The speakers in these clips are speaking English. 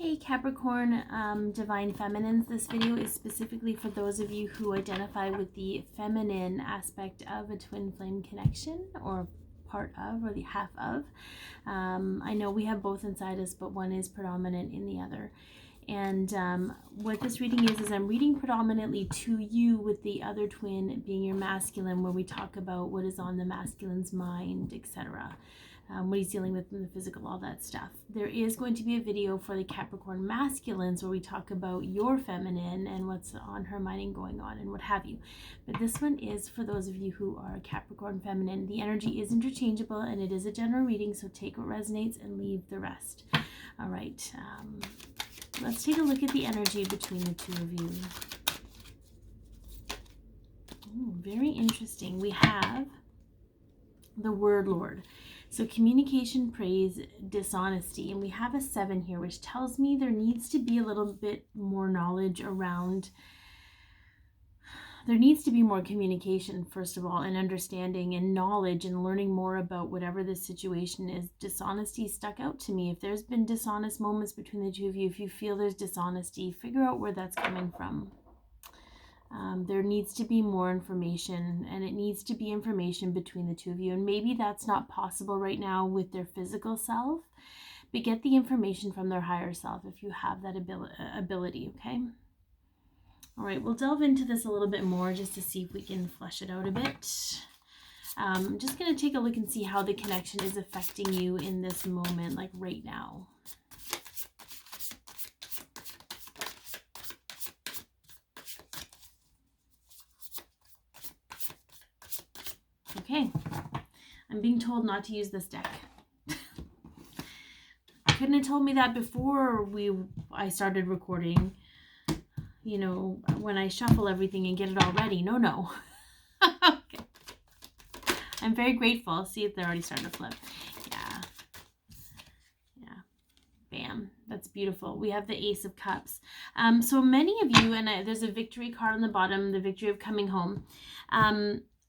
Hey Capricorn, Divine Feminines. This video is specifically for those of you who identify with the feminine aspect of a twin flame connection, or part of, or the half of. I know we have both inside us, but one is predominant in the other. And what this reading is I'm reading predominantly to you, with the other twin being your masculine, where we talk about what is on the masculine's mind, etc. What he's dealing with in the physical, all that stuff. There is going to be a video for the Capricorn masculines where we talk about your feminine and what's on her mind and going on and what have you. But this one is for those of you who are Capricorn feminine. The energy is interchangeable and it is a general reading, so take what resonates and leave the rest. All right, let's take a look at the energy between the two of you. Ooh, very interesting. We have the Word Lord. So communication, praise, dishonesty. And we have a 7 here, which tells me there needs to be a little bit more knowledge around, there needs to be more communication, first of all, and understanding and knowledge and learning more about whatever this situation is. Dishonesty stuck out to me. If there's been dishonest moments between the two of you, if you feel there's dishonesty, figure out where that's coming from. There needs to be more information, and it needs to be information between the two of you. And maybe that's not possible right now with their physical self, but get the information from their higher self if you have that ability, okay? All right, we'll delve into this a little bit more just to see if we can flesh it out a bit. I'm just going to take a look and see how the connection is affecting you in this moment, like right now. Okay, I'm being told not to use this deck. Couldn't have told me that before I started recording. You know, when I shuffle everything and get it all ready. No. Okay. I'm very grateful. See if they're already starting to flip. Yeah. Bam. That's beautiful. We have the Ace of Cups. So many of you, and there's a victory card on the bottom, the victory of coming home.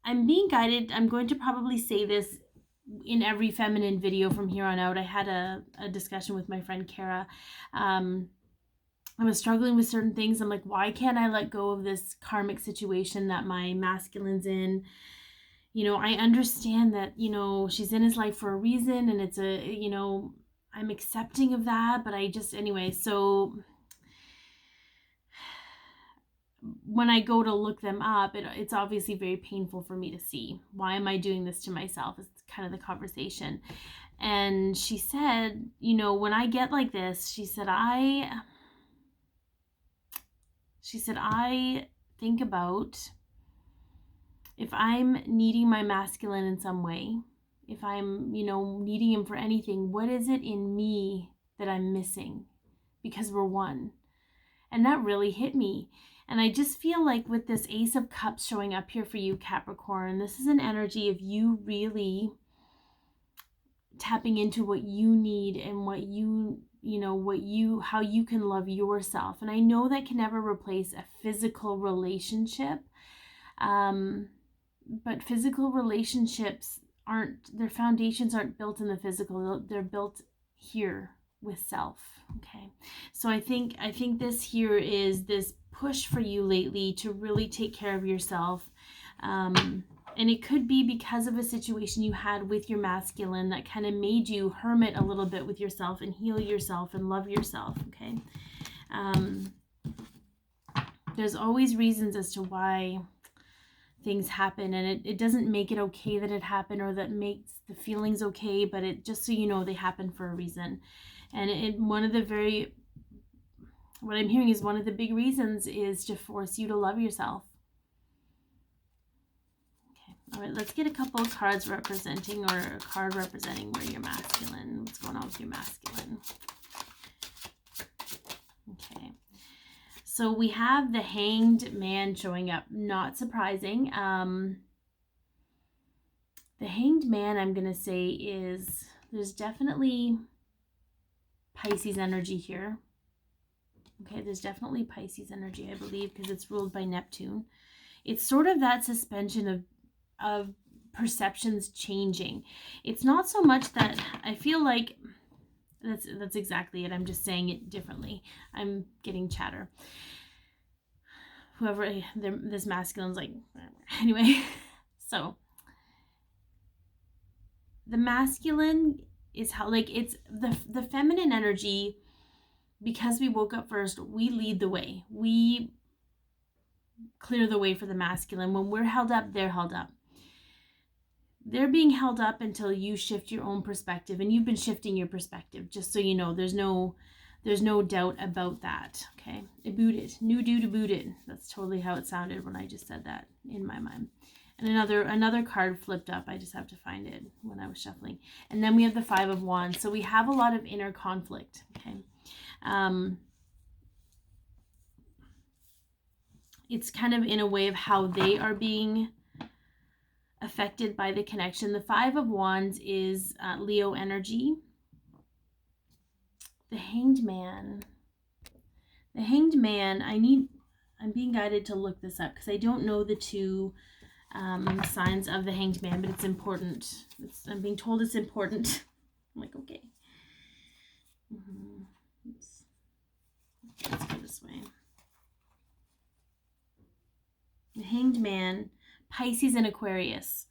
I'm being guided. I'm going to probably say this in every feminine video from here on out. I had a discussion with my friend Kara. I was struggling with certain things. I'm like, why can't I let go of this karmic situation that my masculine's in? You know, I understand that, you know, she's in his life for a reason, and it's you know, I'm accepting of that, but I just, anyway, so when I go to look them up, it's obviously very painful for me to see. Why am I doing this to myself? It's kind of the conversation. And she said, you know, when I get like this, she said, I think about if I'm needing my masculine in some way, if I'm, you know, needing him for anything, what is it in me that I'm missing? Because we're one. And that really hit me. And I just feel like with this Ace of Cups showing up here for you, Capricorn, this is an energy of you really tapping into what you need and what you know, how you can love yourself. And I know that can never replace a physical relationship. But physical relationships their foundations aren't built in the physical. They're built here with self. Okay, so I think this here is this push for you lately to really take care of yourself, and it could be because of a situation you had with your masculine that kind of made you hermit a little bit with yourself and heal yourself and love yourself. Okay, there's always reasons as to why things happen, and it doesn't make it okay that it happened, or that makes the feelings okay, but it just, so you know, they happen for a reason. And what I'm hearing is one of the big reasons is to force you to love yourself. Okay, all right, let's get a couple of cards representing, or a card representing where you're masculine. What's going on with your masculine? Okay. So we have the Hanged Man showing up. Not surprising. The Hanged Man, I'm going to say, is, there's definitely Pisces energy here. Okay, there's definitely Pisces energy, I believe, because it's ruled by Neptune. It's sort of that suspension of perceptions changing. It's not so much that I feel like That's exactly it. I'm just saying it differently. I'm getting chatter. Whoever, this masculine's like, anyway. So the masculine is how, like, it's the feminine energy. Because we woke up first, we lead the way. We clear the way for the masculine. When we're held up, they're held up. They're being held up until you shift your own perspective, and you've been shifting your perspective, just so you know. There's no doubt about that. Okay, booted, new due to booted. That's totally how it sounded when I just said that in my mind. And another card flipped up. I just have to find it when I was shuffling. And then we have the Five of Wands. So we have a lot of inner conflict. Okay. It's kind of in a way of how they are being affected by the connection. The Five of Wands is Leo energy. The Hanged Man. The Hanged Man, I'm being guided to look this up because I don't know the two signs of the Hanged Man, but it's important. I'm being told it's important. I'm like, okay. Let's go this way. The Hanged Man, Pisces and Aquarius.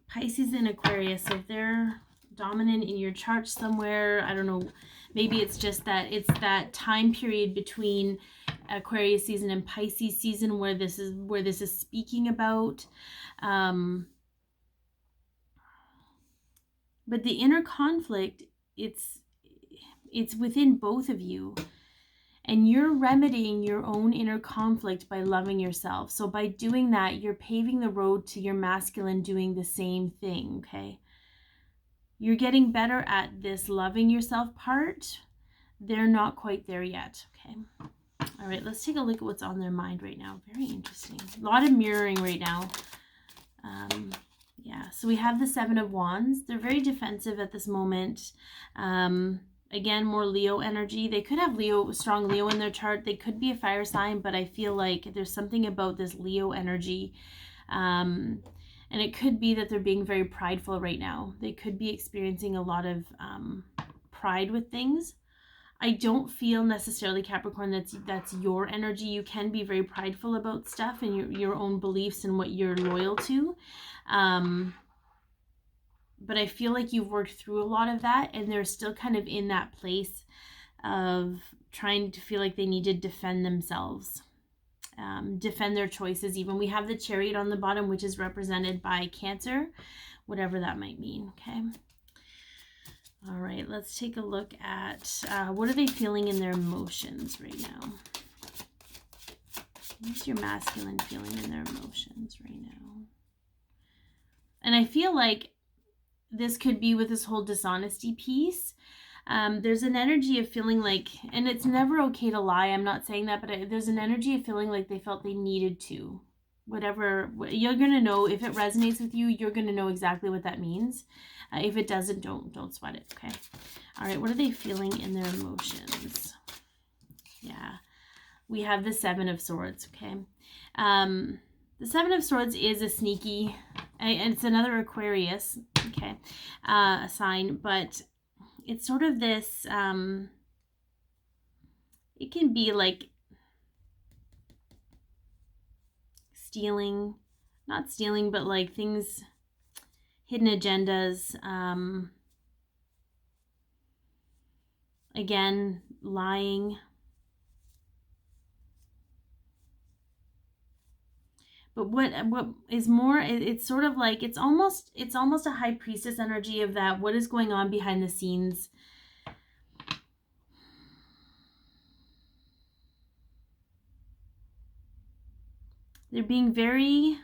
Pisces and Aquarius, so if they're dominant in your chart somewhere, I don't know, maybe it's just that it's that time period between Aquarius season and Pisces season where this is speaking about. But the inner conflict, it's within both of you. And you're remedying your own inner conflict by loving yourself. So by doing that, you're paving the road to your masculine doing the same thing, okay? You're getting better at this loving yourself part. They're not quite there yet, okay? All right, let's take a look at what's on their mind right now. Very interesting. A lot of mirroring right now. Yeah, so we have the Seven of Wands. They're very defensive at this moment. Again, more Leo energy. They could have strong Leo in their chart. They could be a fire sign, but I feel like there's something about this Leo energy. And it could be that they're being very prideful right now. They could be experiencing a lot of pride with things. I don't feel necessarily, Capricorn, that's your energy. You can be very prideful about stuff and your own beliefs and what you're loyal to. But I feel like you've worked through a lot of that, and they're still kind of in that place of trying to feel like they need to defend themselves, defend their choices. Even we have the Chariot on the bottom, which is represented by Cancer, whatever that might mean. Okay. All right, let's take a look at what are they feeling in their emotions right now. What's your masculine feeling in their emotions right now? And I feel like this could be with this whole dishonesty piece. There's an energy of feeling like, and it's never okay to lie, I'm not saying that, but there's an energy of feeling like they felt they needed to. Whatever, you're going to know, if it resonates with you, you're going to know exactly what that means. If it doesn't, don't sweat it, okay? All right, what are they feeling in their emotions? Yeah, we have the Seven of Swords, okay? The Seven of Swords is a sneaky, and it's another Aquarius, okay, sign, but it's sort of this, it can be like stealing, not stealing, but like things, hidden agendas, again, lying. But what is more, it's sort of like, it's almost a high priestess energy of that, what is going on behind the scenes. They're being very,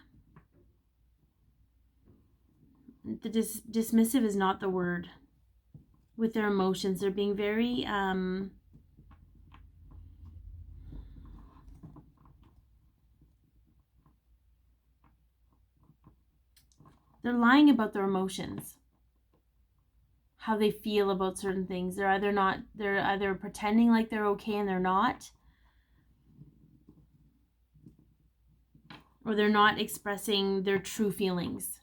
dismissive is not the word, with their emotions. They're being very, they're lying about their emotions, how they feel about certain things. They're either pretending like they're okay and they're not, or they're not expressing their true feelings.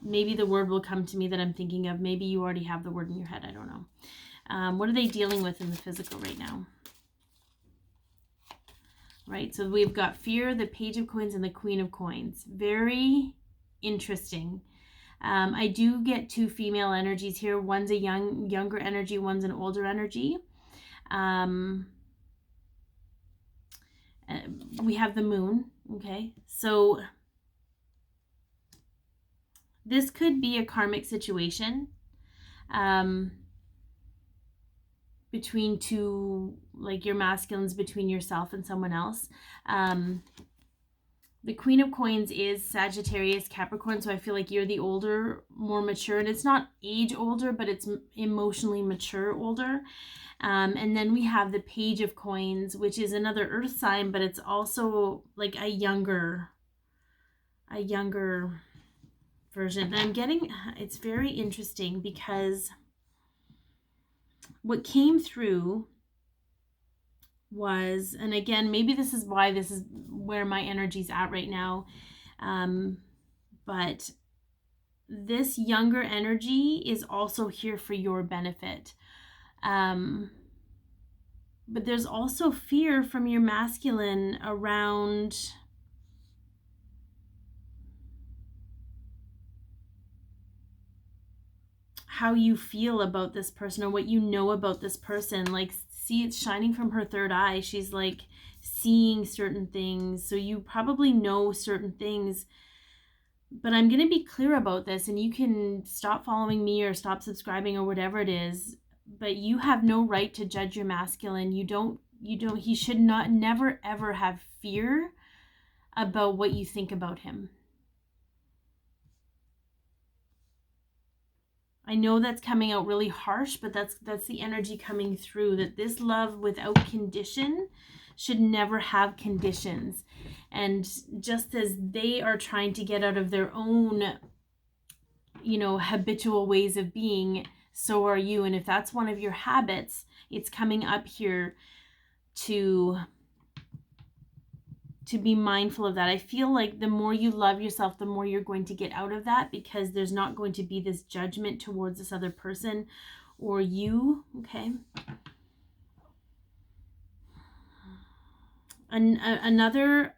maybe the word will come to me that I'm thinking of. Maybe you already have the word in your head. I don't know. What are they dealing with in the physical right now? Right, so we've got fear, the Page of Coins, and the Queen of Coins. Very interesting. I do get two female energies here. One's a younger energy, one's an older energy. We have the moon, okay? So this could be a karmic situation between two, like your masculines, between yourself and someone else. The Queen of Coins is Sagittarius, Capricorn, so I feel like you're the older, more mature, and it's not age older, but it's emotionally mature older. And then we have the Page of Coins, which is another earth sign, but it's also like a younger version. And I'm getting, it's very interesting because what came through was, and again, maybe this is why this is where my energy's at right now, but this younger energy is also here for your benefit. But there's also fear from your masculine around how you feel about this person or what you know about this person. Like, see, it's shining from her third eye. She's like seeing certain things. So you probably know certain things. But I'm going to be clear about this, and you can stop following me or stop subscribing or whatever it is. But you have no right to judge your masculine. He should never ever have fear about what you think about him. I know that's coming out really harsh, but that's the energy coming through, that this love without condition should never have conditions. And just as they are trying to get out of their own, habitual ways of being, so are you. And if that's one of your habits, it's coming up here to be mindful of that. I feel like the more you love yourself, the more you're going to get out of that, because there's not going to be this judgment towards this other person or you, okay? Another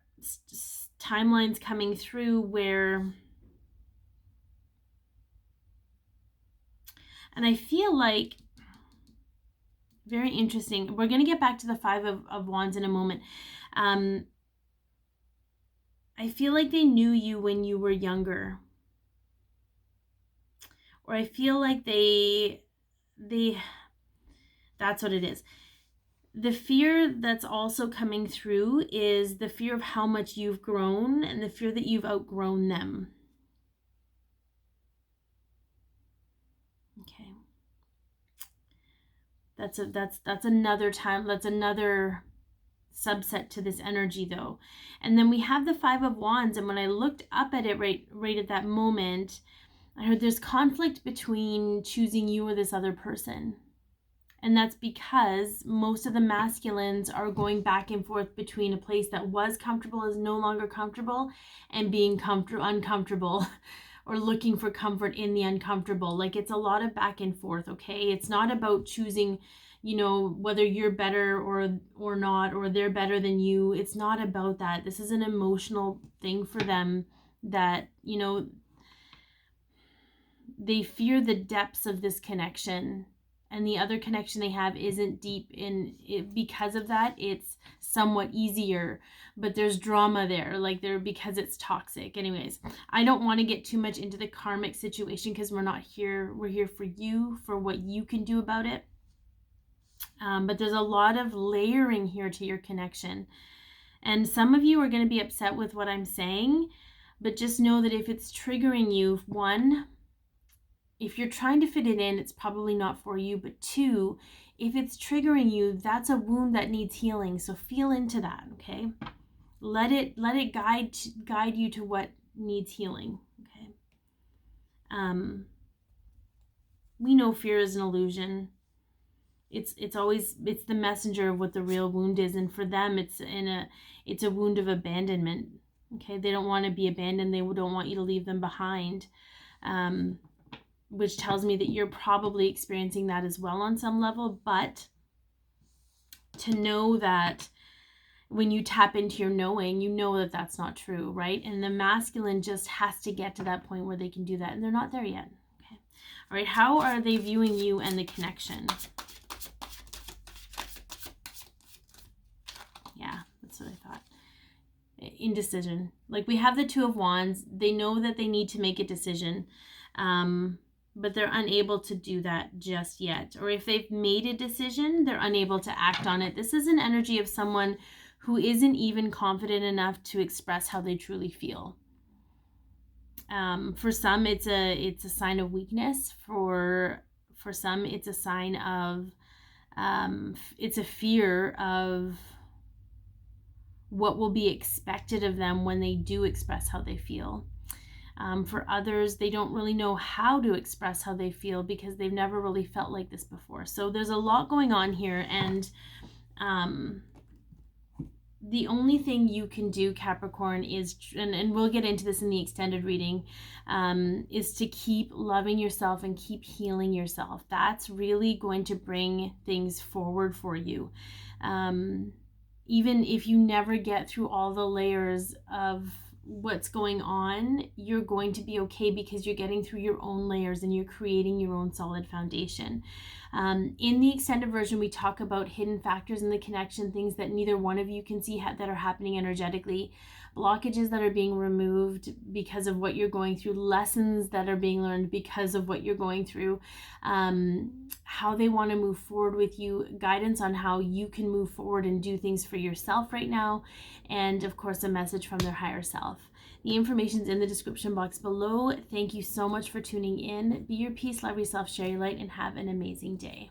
timeline's coming through where, and I feel like, very interesting. We're going to get back to the Five of Wands in a moment. I feel like they knew you when you were younger. Or I feel like they that's what it is. The fear that's also coming through is the fear of how much you've grown and the fear that you've outgrown them. Okay. That's another time. That's another subset to this energy, though. And then we have the Five of Wands, and when I looked up at it right at that moment, I heard there's conflict between choosing you or this other person. And that's because most of the masculines are going back and forth between a place that was comfortable is no longer comfortable, and being uncomfortable or looking for comfort in the uncomfortable. Like, it's a lot of back and forth, okay? It's not about choosing, whether you're better or not, or they're better than you. It's not about that. This is an emotional thing for them that, they fear the depths of this connection, and the other connection they have isn't deep in it. Because of that, it's somewhat easier, but there's drama there, because it's toxic. Anyways, I don't want to get too much into the karmic situation, because we're not here. We're here for you, for what you can do about it. But there's a lot of layering here to your connection, and some of you are going to be upset with what I'm saying, but just know that if it's triggering you, one, if you're trying to fit it in, it's probably not for you. But two, if it's triggering you, that's a wound that needs healing. So feel into that, okay? Let it guide you to what needs healing, okay? We know fear is an illusion. It's the messenger of what the real wound is, and for them, it's a wound of abandonment. Okay, they don't want to be abandoned. They don't want you to leave them behind. which tells me that you're probably experiencing that as well on some level. But to know that when you tap into your knowing, you know that that's not true, right? And the masculine just has to get to that point where they can do that, and they're not there yet. Okay. All right, how are they viewing you and the connection? Yeah, that's what I thought. Indecision. Like, we have the Two of Wands. They know that they need to make a decision, but they're unable to do that just yet. Or if they've made a decision, they're unable to act on it. This is an energy of someone who isn't even confident enough to express how they truly feel. For some, it's a sign of weakness. For some, it's a sign of it's a fear of what will be expected of them when they do express how they feel. For others, they don't really know how to express how they feel because they've never really felt like this before. So there's a lot going on here, and the only thing you can do, Capricorn, is, and we'll get into this in the extended reading, is to keep loving yourself and keep healing yourself. That's really going to bring things forward for you. Even if you never get through all the layers of what's going on, you're going to be okay because you're getting through your own layers and you're creating your own solid foundation. In the extended version, we talk about hidden factors in the connection, things that neither one of you can see that are happening energetically, blockages that are being removed because of what you're going through, lessons that are being learned because of what you're going through, how they want to move forward with you, guidance on how you can move forward and do things for yourself right now, and of course a message from their higher self. The information's in the description box below. Thank you so much for tuning in. Be your peace, love yourself, share your light, and have an amazing day.